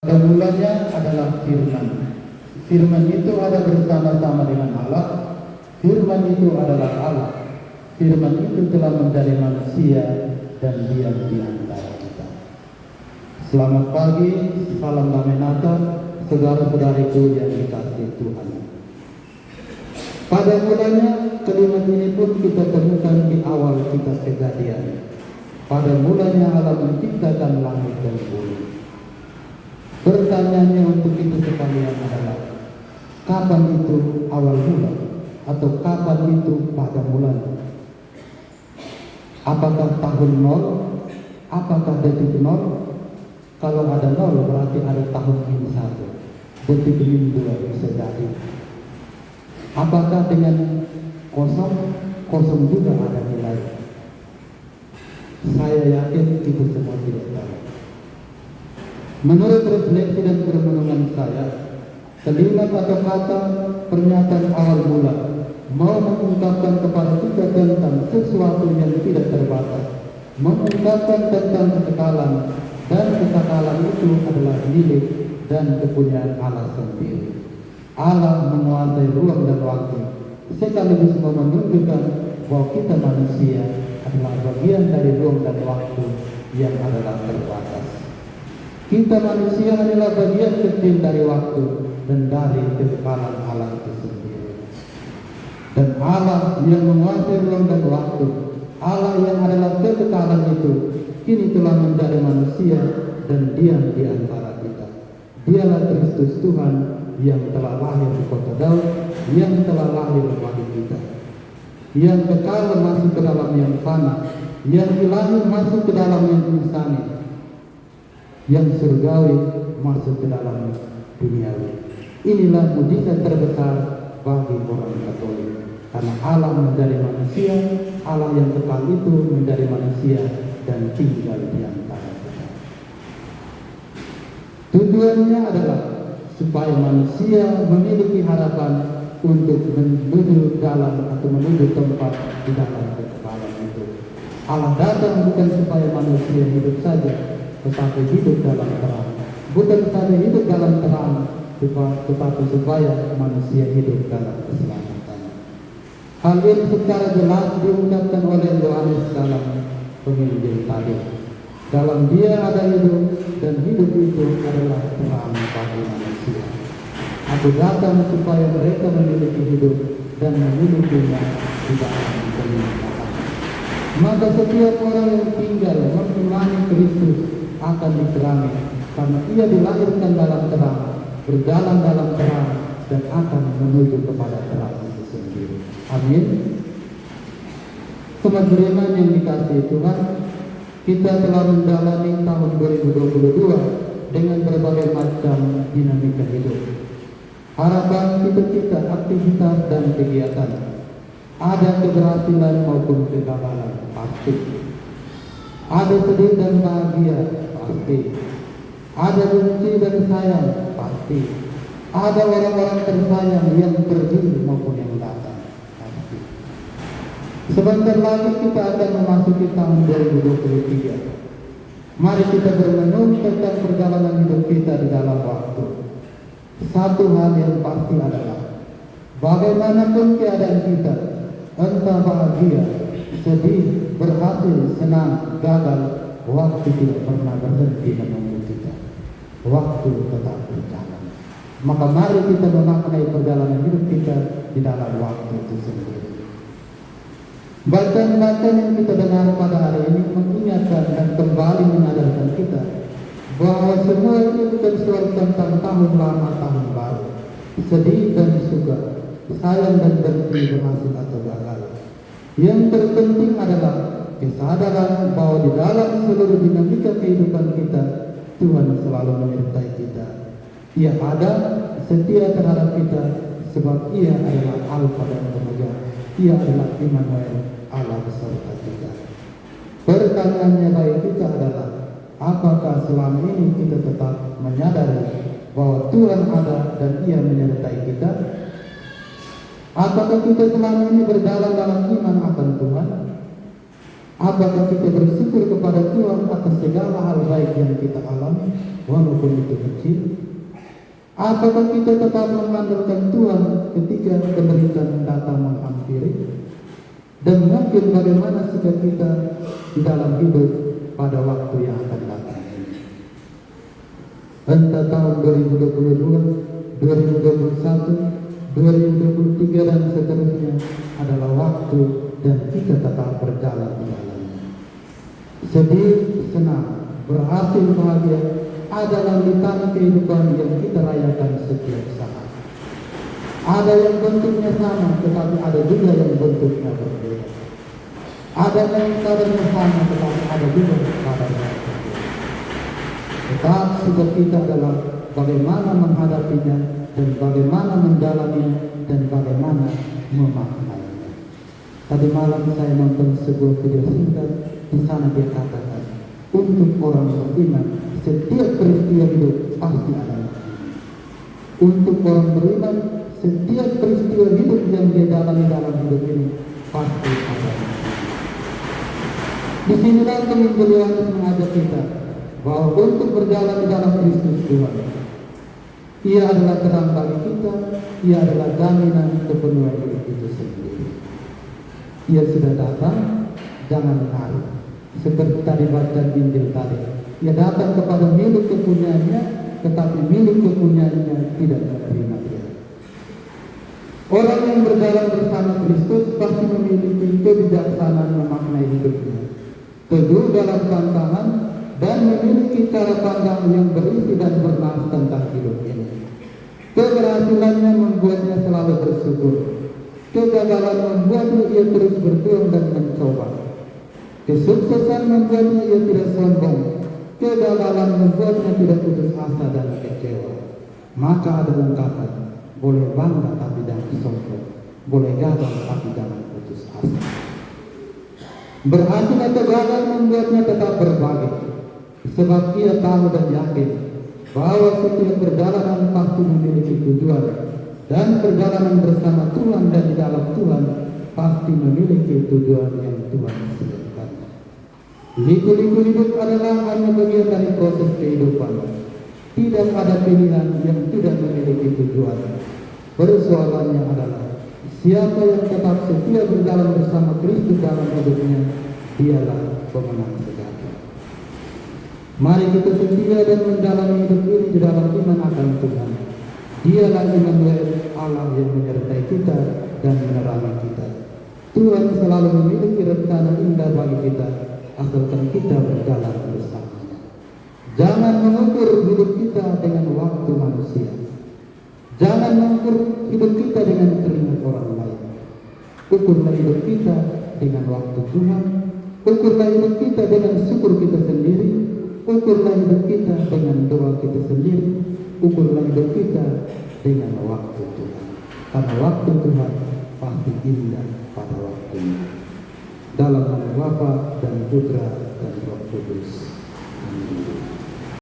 Pada mulanya adalah firman. Firman itu ada bersama-sama dengan Allah. Firman itu adalah Allah. Firman itu telah menjadi manusia dan diam di antara kita. Selamat pagi, salam damai Natal, saudara-saudariku yang dikasihi Tuhan. Pada mulanya kalimat ini pun kita temukan di awal kitab Kejadian. Pada mulanya Allah menciptakan langit dan bumi. Pertanyaannya untuk kita sekalian adalah, kapan itu awal mula? Atau kapan itu pada mulanya? Apakah tahun 0? Apakah detik 0? Kalau ada 0 berarti ada tahun ini 1. Detik ini 2 bisa jadi. Apakah dengan kosong? Kosong juga ada nilai. Saya yakin itu semua tidak tahu. Menurut refleksi dan permenungan saya, kalimat atau kata pernyataan awal mula mau mengungkapkan kepada kita tentang sesuatu yang tidak terbatas, mengungkapkan tentang kekekalan, dan kekekalan itu adalah milik dan kepunyaan Allah sendiri. Allah menguasai ruang dan waktu, sekaligus mau menunjukkan bahwa kita manusia adalah bagian dari ruang dan waktu yang adalah terbatas. Kita manusia adalah bagian kecil dari waktu dan dari kekekalan Allah itu sendiri. Dan Allah yang menguasai ruang dan waktu, Allah yang adalah kekekalan itu, kini telah menjadi manusia dan diam di antara kita. Dialah Kristus Tuhan yang telah lahir di kota Daud, yang telah lahir bagi kita, yang kekal masuk ke dalam yang fana, yang ilahi masuk ke dalam yang insani, yang surgawi masuk ke dalam duniawi. Inilah mujizat terbesar bagi orang Katolik, karena Allah menjadi manusia, Allah yang kekal itu menjadi manusia dan tinggal di antara kita. Tujuannya adalah supaya manusia memiliki harapan untuk menuju jalan atau menuju tempat di dalam kekekalan itu. Allah datang bukan supaya manusia hidup saja, tetapi hidup dalam terang. Bukan saja hidup dalam terang, tetapi supaya manusia hidup dalam keselamatan. Hal ini secara jelas diungkapkan oleh Yohanes dalam penginjil tadi. Dalam Dia ada hidup, dan hidup itu adalah terang bagi manusia. Aku datang supaya mereka memiliki hidup dan memilikinya di dalam kenikmatan. Maka setiap orang yang tinggal mengimani Kristus akan diterangi, karena ia dilahirkan dalam terang, berjalan dalam terang, dan akan menuju kepada terang itu sendiri. Amin. Teman beriman yang dikasihi Tuhan, kita telah menjalani tahun 2022 dengan berbagai macam dinamika hidup. Harapan, cita-cita, aktivitas, dan kegiatan. Ada keberhasilan maupun kegagalan, pasti. Ada sedih dan bahagia, pasti. Ada benci dan sayang, pasti. Ada orang-orang tersayang yang pergi maupun yang datang, pasti. Sebentar lagi kita akan memasuki tahun 2023. Mari kita bermenung tentang perjalanan hidup kita di dalam waktu. Satu hal yang pasti adalah, bagaimanapun keadaan kita, entah bahagia, sedih, berhasil, senang, gagal, waktu tidak pernah berhenti menunggu kita. Waktu tetap berjalan. Maka mari kita memaknai perjalanan hidup kita di dalam waktu itu sendiri. Bacaan-bacaan yang kita dengar pada hari ini mengingatkan dan kembali menyadarkan kita bahwa semua itu bukan suatu tentang tahun lama, tahun baru, sedih dan suka, sayang dan berhenti, berhasil atau gagal. Yang terpenting adalah kesadaran bahwa di dalam seluruh dinamika kehidupan kita, Tuhan selalu menyertai kita. Ia ada, setia terhadap kita, sebab Ia adalah Alfa dan Omega. Ia adalah Immanuel, Allah beserta kita. Pertanyaannya bagi kita adalah, apakah selama ini kita tetap menyadari bahwa Tuhan ada dan Ia menyertai kita? Apakah kita selama ini berjalan dalam iman akan Tuhan? Apakah kita bersyukur kepada Tuhan atas segala hal baik yang kita alami? walaupun itu kecil? Apakah kita tetap mengandalkan Tuhan ketika penderitaan datang menghampiri? Dan mungkin bagaimana sikap kita di dalam hidup pada waktu yang akan datang ini? Entah tahun 2022, 2021, 2023 dan seterusnya adalah waktu dan kita tetap berjalan di dalamnya. Sedih, senang, berhasil, bahagia adalah litan kehidupan yang kita rayakan setiap saat. Ada yang bentuknya sama, tetapi ada juga yang bentuknya berbeda. Ada yang kadarnya sama, tetapi ada juga kadarnya berbeda. Tetap sikap kita adalah bagaimana menghadapinya dan bagaimana menjalaninya dan bagaimana memaknainya. Tadi malam saya nonton sebuah video singkat, di sana dia katakan, untuk orang beriman, setiap peristiwa hidup pasti ada makna. Untuk orang beriman, setiap peristiwa hidup yang dia jalani dalam hidup ini pasti ada makna. Disinilah Injil Yohanes mengajak kita bahwa untuk berjalan di dalam Kristus Tuhan, Ia adalah terang bagi kita, Ia adalah jaminan kepenuhan hidup itu sendiri. Ia sudah datang, jangan lari. Seperti tadi baca Injil tadi, Ia datang kepada milik kepunyaannya, tetapi milik kepunyaannya tidak menerima Dia. Orang yang berjalan bersama Kristus pasti memiliki kebijaksanaan memaknai hidupnya, teguh dalam tantangan, dan memiliki cara pandang yang berisi dan bernas tentang hidup ini. Keberhasilannya membuatnya selalu bersyukur. Kegagalan membuatnya ia terus berjuang dan mencoba. Kesuksesan membuatnya ia tidak sombong. Kegagalan membuatnya tidak putus asa dan kecewa. Maka ada ungkapan, boleh bangga tapi jangan sombong, boleh gagal tapi jangan putus asa. Berhasil atau gagal membuatnya tetap berbagi, sebab ia tahu dan yakin bahwa setiap perjalanan pasti memiliki tujuan, dan perjalanan bersama Tuhan dan di dalam Tuhan pasti memiliki tujuan yang Tuhan sediakan. Liku-liku hidup adalah hanya bagian dari proses kehidupan. Tidak ada pilihan yang tidak memiliki tujuan. Persoalannya adalah siapa yang tetap setia berjalan bersama Kristus dalam hidupnya, dialah pemenang sejati. Mari kita setia dan menjalani hidup ini di dalam iman akan Tuhan. Dialah Immanuel, Allah yang menyertai kita dan menerangi kita. Tuhan selalu memiliki rencana indah bagi kita, asalkan kita berjalan bersamanya. Jangan mengukur hidup kita dengan waktu manusia. Jangan mengukur hidup kita dengan keringat orang lain. Ukurlah hidup kita dengan waktu Tuhan. Ukurlah hidup kita dengan syukur kita sendiri. Ukurlah hidup kita dengan doa kita sendiri. Ukurlah hidup kita dengan waktu Tuhan. Karena waktu Tuhan pasti indah pada waktunya. Dalam nama Bapa dan Putra dan Roh Kudus. Amin.